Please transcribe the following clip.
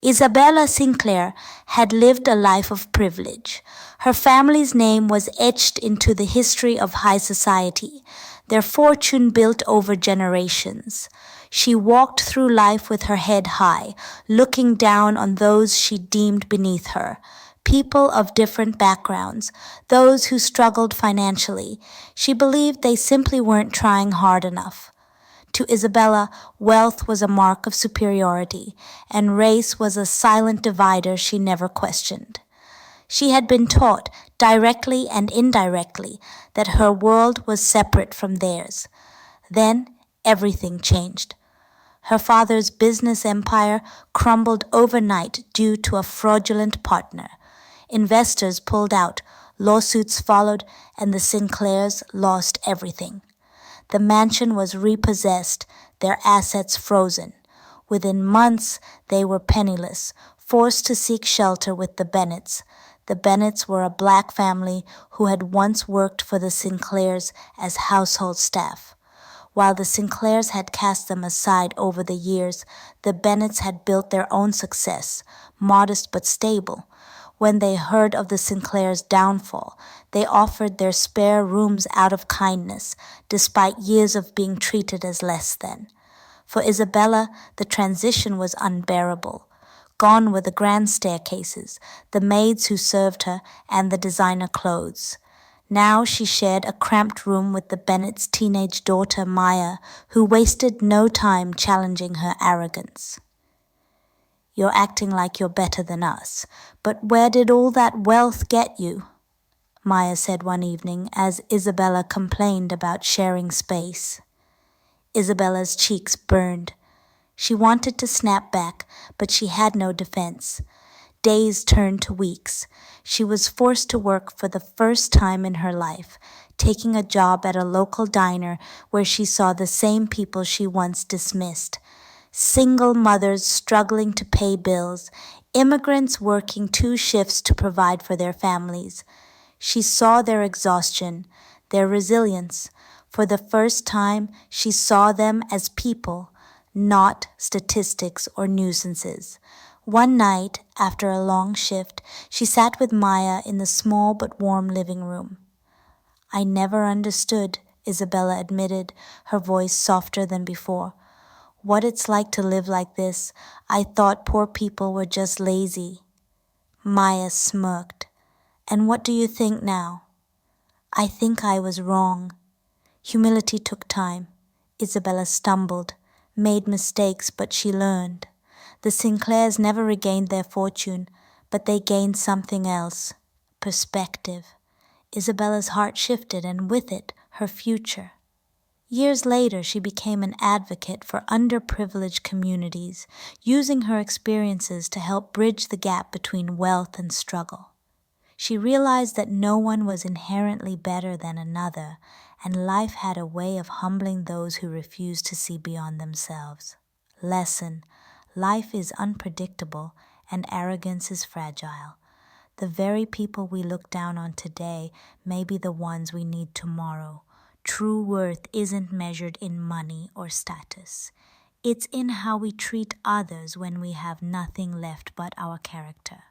Isabella Sinclair had lived a life of privilege. Her family's name was etched into the history of high society, their fortune built over generations. She walked through life with her head high, looking down on those she deemed beneath her. People of different backgrounds, those who struggled financially. She believed they simply weren't trying hard enough. To Isabella, wealth was a mark of superiority, and race was a silent divider she never questioned. She had been taught, directly and indirectly, that her world was separate from theirs. Then everything changed. Her father's business empire crumbled overnight due to a fraudulent partner. Investors pulled out, lawsuits followed, and the Sinclairs lost everything. The mansion was repossessed, their assets frozen. Within months, they were penniless, forced to seek shelter with the Bennets. The Bennets were a black family who had once worked for the Sinclairs as household staff. While the Sinclairs had cast them aside over the years, the Bennets had built their own success, modest but stable. When they heard of the Sinclairs' downfall, they offered their spare rooms out of kindness, despite years of being treated as less than. For Isabella, the transition was unbearable. Gone were the grand staircases, the maids who served her, and the designer clothes. Now she shared a cramped room with the Bennets' teenage daughter Maya, who wasted no time challenging her arrogance. "You're acting like you're better than us, but where did all that wealth get you?" Maya said one evening as Isabella complained about sharing space. Isabella's cheeks burned. She wanted to snap back, but she had no defense. Days turned to weeks. She was forced to work for the first time in her life, taking a job at a local diner where she saw the same people she once dismissed. Single mothers struggling to pay bills, immigrants working 2 shifts to provide for their families. She saw their exhaustion, their resilience. For the first time, she saw them as people, not statistics or nuisances. One night, after a long shift, she sat with Maya in the small but warm living room. "I never understood," Isabella admitted, her voice softer than before. "What it's like to live like this. I thought poor people were just lazy." Maya smirked. "And what do you think now?" "I think I was wrong." Humility took time. Isabella stumbled, made mistakes, but she learned. The Sinclairs never regained their fortune, but they gained something else: perspective. Isabella's heart shifted, and with it, her future. Years later, she became an advocate for underprivileged communities, using her experiences to help bridge the gap between wealth and struggle. She realized that no one was inherently better than another, and life had a way of humbling those who refused to see beyond themselves. Lesson: life is unpredictable, and arrogance is fragile. The very people we look down on today may be the ones we need tomorrow. True worth isn't measured in money or status. It's in how we treat others when we have nothing left but our character.